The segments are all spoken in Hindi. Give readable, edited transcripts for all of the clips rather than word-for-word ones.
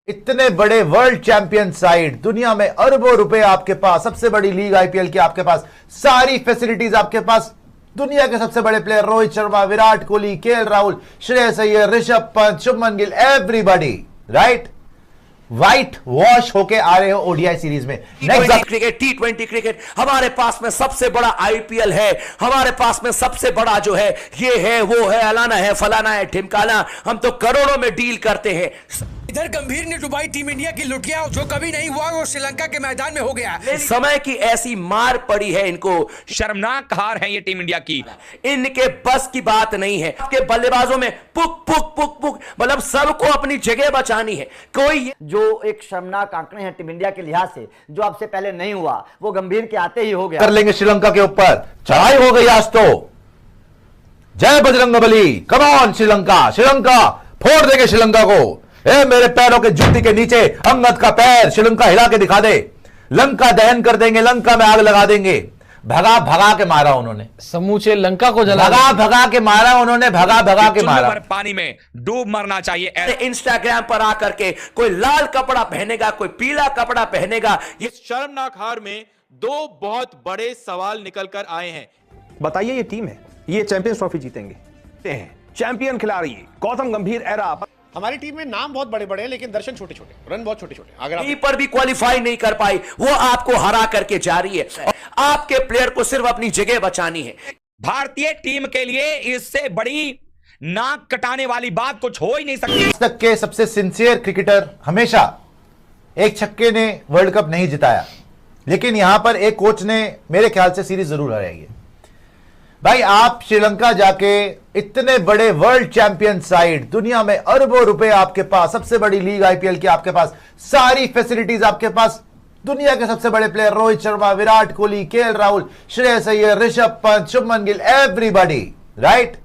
इतने बड़े वर्ल्ड चैंपियन साइड, दुनिया में अरबों रुपए आपके पास, सबसे बड़ी लीग आईपीएल की आपके पास, सारी फैसिलिटीज आपके पास, दुनिया के सबसे बड़े player Rohit Sharma, Virat Kohli, KL Rahul, Shreyas Iyer, Rishabh Pant, Shubman Gill, everybody, right? White wash होके आ रहे हो ओडीआई सीरीज में। नेक्स्ट क्रिकेट, टी20 क्रिकेट, हमारे पास में सबसे बड़ा आईपीएल है, हमारे पास में सबसे बड़ा जो है ये है, वो है, अलाना है, फलाना है, ठिमकाना, हम तो करोड़ों में डील करते हैं। इधर गंभीर ने डुबाई टीम इंडिया की लुटिया, जो कभी नहीं हुआ वो श्रीलंका के मैदान में हो गया। समय की ऐसी मार पड़ी है इनको, शर्मनाक हार है ये टीम इंडिया की, इनके बस की बात नहीं है। आपके बल्लेबाजों में पुक पुक पुक पुक, मतलब सबको अपनी जगह बचानी है। कोई जो एक शर्मनाक आंकड़े हैं टीम इंडिया के लिहाज से, जो आपसे पहले नहीं हुआ, वो गंभीर के आते ही हो गया। कर लेंगे श्रीलंका के ऊपर, चढ़ाई हो गई आज तो। जय बजरंगबली, कम ऑन श्रीलंका, श्रीलंका फोड़ देंगे श्रीलंका को। ए मेरे पैरों के जूती के नीचे अंगद का पैर, श्रीलंका हिला के दिखा दे, लंका दहन कर देंगे, लंका में आग लगा देंगे। भगा भगा के मारा उन्होंने, समूचे लंका को जला, भगा भगा के मारा उन्होंने, भगा भगा के मारा। पानी में डूब मरना चाहिए। इंस्टाग्राम पर आकर के कोई लाल कपड़ा पहनेगा, कोई पीला कपड़ा पहनेगा। ये शर्मनाक हार में दो बहुत बड़े सवाल निकल कर आए हैं। बताइए, ये टीम है, ये चैंपियंस ट्रॉफी जीतेंगे। चैंपियन खिलाड़ी गौतम गंभीर एरा। हमारी टीम में नाम बहुत बड़े बड़े हैं, लेकिन दर्शन छोटे छोटे, रन बहुत छोटे छोटे। अगर आप पर भी क्वालिफाई नहीं कर पाई, वो आपको हरा करके जा रही है। आपके प्लेयर को सिर्फ अपनी जगह बचानी है। भारतीय टीम के लिए इससे बड़ी नाक कटाने वाली बात कुछ हो ही नहीं सकती। आज तक के सबसे सिंसियर क्रिकेटर, हमेशा एक छक्के ने वर्ल्ड कप नहीं जिताया, लेकिन यहां पर एक कोच ने मेरे ख्याल से सीरीज जरूर हराई है। भाई आप श्रीलंका जाके, इतने बड़े वर्ल्ड चैंपियन साइड, दुनिया में अरबों रुपए आपके पास, सबसे बड़ी लीग आईपीएल की आपके पास, सारी फैसिलिटीज आपके पास, दुनिया के सबसे बड़े player Rohit Sharma, Virat Kohli, KL Rahul, Shreyas Iyer, Rishabh Pant, Shubman Gill, everybody, right?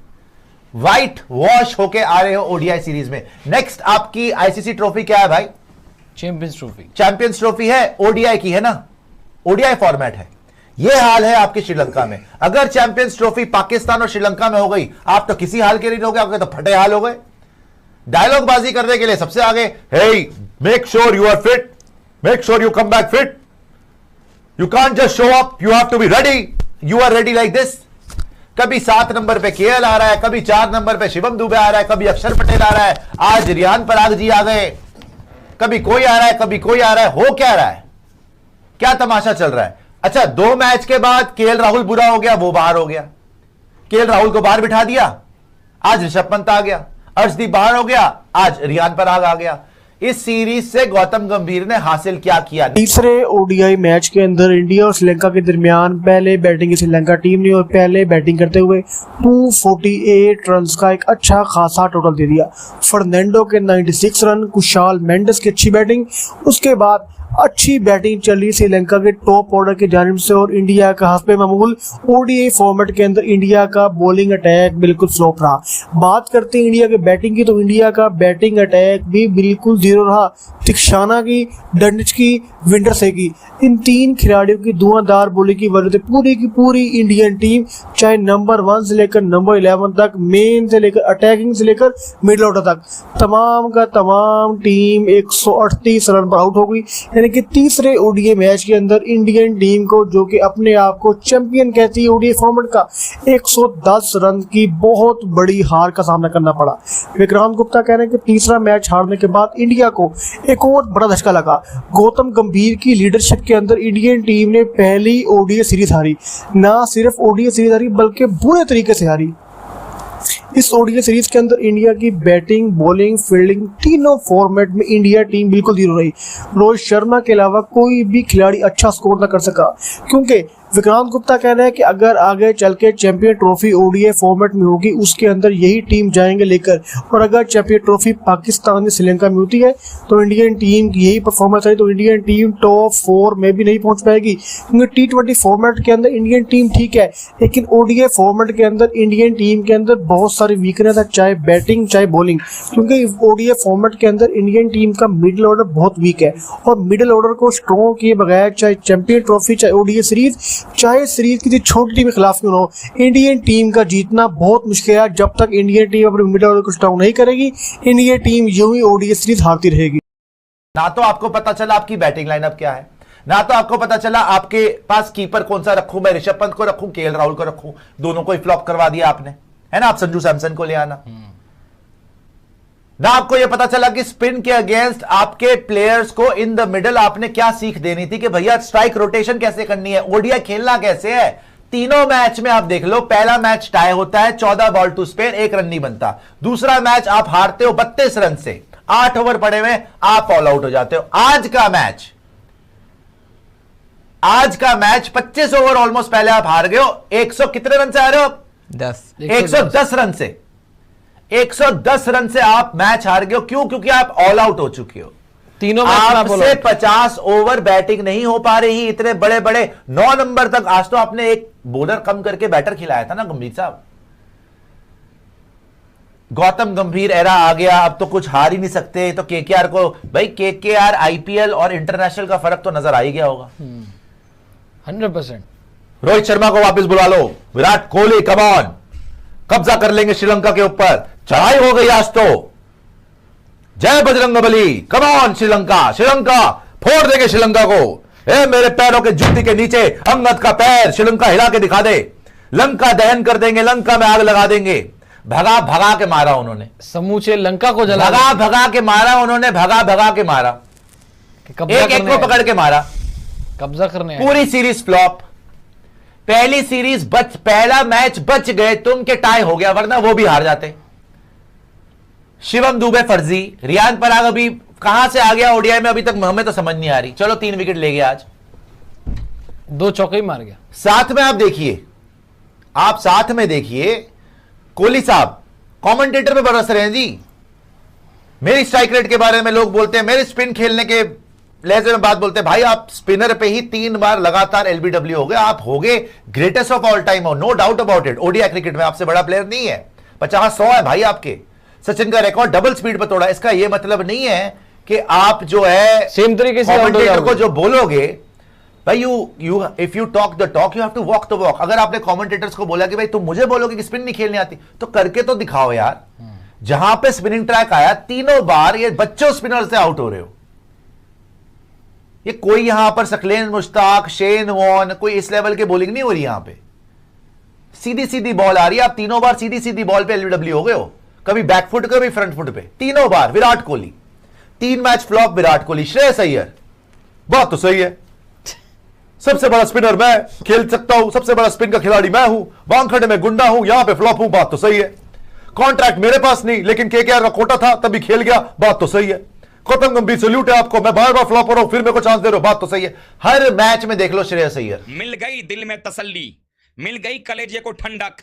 White wash होके आ रहे हो ओडीआई सीरीज में। नेक्स्ट आपकी आईसीसी ट्रॉफी क्या है भाई? Champions trophy. चैंपियंस ट्रॉफी है, ओडीआई की है ना, ओडीआई फॉर्मेट है। यह हाल है आपके श्रीलंका में। अगर चैंपियंस ट्रॉफी पाकिस्तान और श्रीलंका में हो गई, आप तो किसी हाल के नहीं रहोगे, आपके तो फटे हाल हो गए। डायलॉग बाजी करने के लिए सबसे आगे, hey make sure you are fit, make sure you come back fit, you can't just show up, you have to be ready, you are ready like this. कभी 7 नंबर पे केएल आ रहा है, कभी 4 नंबर पे शिवम दुबे आ रहा है, कभी अक्षर पटेल आ रहा है, आज रियान पराग जी आ गए, कभी कोई आ रहा है, कभी कोई आ रहा है। हो क्या रहा है, क्या तमाशा चल रहा है? अच्छा, 2 मैच के बाद केएल राहुल बुरा हो गया, वो बाहर हो गया, केएल राहुल को बाहर बिठा दिया, आज ऋषभ पंत आ गया, अर्शदीप बाहर हो गया, आज रियान पराग आ गया। इस सीरीज से गौतम गंभीर ने हासिल क्या किया? तीसरे ओडीआई मैच के अंदर इंडिया और श्रीलंका के दरमियान पहले बैटिंग श्रीलंका टीम ने और पहले बैटिंग करते हुए 248 रन का एक अच्छा खासा टोटल दे दिया। फर्नांडो के 96 रन, कुशाल मेंडिस की अच्छी बैटिंग, उसके बाद अच्छी बैटिंग चली श्रीलंका के टॉप ऑर्डर की जानिब से, और इंडिया का हस्बे मामूल ओडीआई फॉर्मेट के अंदर इंडिया का बॉलिंग अटैक बिल्कुल फ्लॉप रहा। बात करते हैं इंडिया के बैटिंग की, तो इंडिया का बैटिंग अटैक भी बिल्कुल जीरो रहा। तिक्षाना की, डंडिच की, विंडरसे की, इन 3 खिलाड़ियों की धुआंधार बॉलिंग की वजह से पूरी की पूरी इंडियन टीम, चाहे नंबर 1 से लेकर नंबर 11 तक, मेन से लेकर अटैकिंग से लेकर मिडिल ऑर्डर तक, तमाम का तमाम टीम 138 रन पर आउट हो गई। यानी कि तीसरे ओडीआई मैच के अंदर इंडियन टीम को, जो कि अपने आप को चैंपियन कहती है ओडीआई फॉर्मेट का, 110 रन की बहुत बड़ी हार का सामना करना पड़ा। विक्रांत गुप्ता कह रहे हैं कि तीसरा मैच हारने के बाद इंडिया को एक और बड़ा धक्का लगा। गौतम गंभीर की लीडरशिप के अंदर इंडियन टीम ने पहली ओडीआई सीरीज हारी, ना सिर्फ ओडीआई सीरीज हारी बल्कि बुरे तरीके से हारी। इस ओडीआई सीरीज के अंदर इंडिया की बैटिंग, बॉलिंग, फील्डिंग, तीनों फॉर्मेट में इंडिया टीम बिल्कुल जीरो रही। रोहित शर्मा के अलावा कोई भी खिलाड़ी अच्छा स्कोर न कर सका, क्योंकि विक्रांत गुप्ता कह रहे हैं कि अगर आगे चल के चैंपियन ट्रॉफी ओडीआई फॉर्मेट में होगी, उसके अंदर यही टीम जाएंगे लेकर, और अगर चैंपियन ट्रॉफी पाकिस्तान या श्रीलंका में होती है तो इंडियन टीम की यही परफॉर्मेंस है, तो इंडियन टीम टॉप 4 में भी नहीं पहुंच पाएगी। क्योंकि टी20 फॉर्मेट के अंदर इंडियन टीम ठीक है, लेकिन ओडीआई फॉर्मेट के अंदर इंडियन टीम के अंदर बहुत सारी वीकनेस है, चाहे बैटिंग चाहे बॉलिंग। क्योंकि ओडीआई फॉर्मेट के अंदर इंडियन टीम का मिडिल ऑर्डर बहुत वीक है, और मिडिल ऑर्डर को स्ट्रॉन्ग किए बगैर, चाहे चैंपियन ट्रॉफी, चाहे ओडीआई सीरीज, चाहे सीरीज किसी छोटी टीम के खिलाफ क्यों ना हो, इंडियन टीम का जीतना बहुत मुश्किल है। जब तक इंडियन टीम अपने मिडिल ऑर्डर को स्ट्रॉन्ग नहीं करेगी, इंडियन टीम यूं ही ओडीआई सीरीज हारती रहेगी। ना तो आपको पता चला आपकी बैटिंग लाइनअप क्या है, ना तो आपको पता चला आपके पास कीपर कौन सा रखूं, मैं ऋषभ पंत को रखूं, केएल राहुल को रखूं, दोनों को ही फ्लॉप करवा दिया आपने, है ना। आप संजू सैमसन को ले आना। ना आपको यह पता चला कि स्पिन के अगेंस्ट आपके प्लेयर्स को इन द मिडल आपने क्या सीख देनी थी कि भैया स्ट्राइक रोटेशन कैसे करनी है, ओडीआई खेलना कैसे है। तीनों मैच में आप देख लो, पहला मैच टाई होता है 14 बॉल टू स्पेन, 1 रन नहीं बनता। दूसरा मैच आप हारते हो 32 रन से, 8 ओवर पड़े हुए आप ऑल आउट हो जाते हो। आज का मैच 25 ओवर ऑलमोस्ट पहले आप हार गए हो, 100 कितने रन से हारे हो? 110 रन से, 110 रन से आप मैच हार गए हो। क्यों? क्योंकि आप ऑल आउट हो चुके हो। तीनों आपसे 50 ओवर बैटिंग नहीं हो पा रही, इतने बड़े बड़े 9 नंबर तक। आज तो आपने एक बॉलर कम करके बैटर खिलाया था ना गंभीर साहब। गौतम गंभीर एरा आ गया, अब तो कुछ हार ही नहीं सकते। तो केकेआर को, भाई केकेआर आईपीएल और इंटरनेशनल का फर्क तो नजर आ ही गया होगा। 100%। रोहित शर्मा को वापस बुला लो, विराट कोहली कम ऑन, कब्जा कर लेंगे श्रीलंका के ऊपर। चढ़ाई हो गई आज तो, जय बजरंगबली, कम ऑन श्रीलंका, श्रीलंका फोड़ देंगे श्रीलंका को। ए मेरे पैरों के जूती के नीचे अंगद का पैर, श्रीलंका हिला के दिखा दे, लंका दहन कर देंगे, लंका में आग लगा देंगे। भगा भगा के मारा उन्होंने, समूचे लंका को जला, भगा भगा के मारा उन्होंने, भगा भगा के मारा, एक एक को पकड़ के मारा, कब्जा करने पूरी सीरीज फ्लॉप। पहली सीरीज पहला मैच बच गए तुम के टाई हो गया, वरना वो भी हार जाते। शिवम दुबे फर्जी, रियान पराग अभी कहां से आ गया ओडीआई में, अभी तक हमें तो समझ नहीं आ रही। चलो 3 विकेट ले गया आज, 2 चौके ही मार गया। साथ में आप देखिए, आप साथ में देखिए कोहली साहब कमेंटेटर पे बरस रहे हैं जी। मेरी स्ट्राइक रेट के बारे में लोग बोलते हैं, मेरे स्पिन खेलने के लहजे में बात बोलते हैं। भाई आप स्पिनर पे ही 3 बार लगातार एलबीडब्ल्यू हो गए, आप हो गए greatest of all time, no doubt about it. ODI cricket में आपसे बड़ा प्लेयर नहीं है, 50-100 है भाई आपके। सचिन का रिकॉर्ड डबल स्पीड पर तोड़ा। इसका यह मतलब नहीं है कि आप जो है सेम तरीके से कमेंटेटर को जो बोलोगे, भाई if you talk the talk you have to walk the walk. अगर आपने कमेंटेटर्स को बोला कि भाई तुम मुझे बोलोगे कि स्पिन नहीं खेलनी आती, तो करके तो दिखाओ यार। जहां पे स्पिनिंग ट्रैक आया, तीनों बार ये बच्चों स्पिनर से आउट हो रहे हो। ये कोई यहां पर सकलेन मुश्ताक, शेन वॉन, कोई इस लेवल के बॉलिंग नहीं हो रही। यहां पे सीधी सीधी बॉल आ रही है, आप तीनों बार सीधी सीधी बॉल पे एलबीडब्ल्यू हो गए हो, कभी बैकफुट कभी फ्रंट फुट पे, तीनों बार। Virat Kohli 3 match flop, Virat Kohli. श्रेयस अय्यर, बात तो सही है, सबसे बड़ा स्पिनर मैं, खेल सकता हूं, सबसे बड़ा स्पिन का खिलाड़ी मैं हूं, वानखेड़े में गुंडा हूं, यहां पे फ्लॉप हूं, बात तो सही है। कॉन्ट्रैक्ट मेरे पास नहीं, लेकिन केकेआर का कोटा था तभी खेल गया, बात तो सही है। गौतम गंभीर सल्यूट है आपको, मैं बार बार फ्लॉप हो रहा हूं, फिर मेरे को चांस दे रहे हो, बात तो सही है। हर मैच में देख लो श्रेयस अय्यर। मिल गई दिल में तसल्ली, मिल गई कलेजे को ठंडक।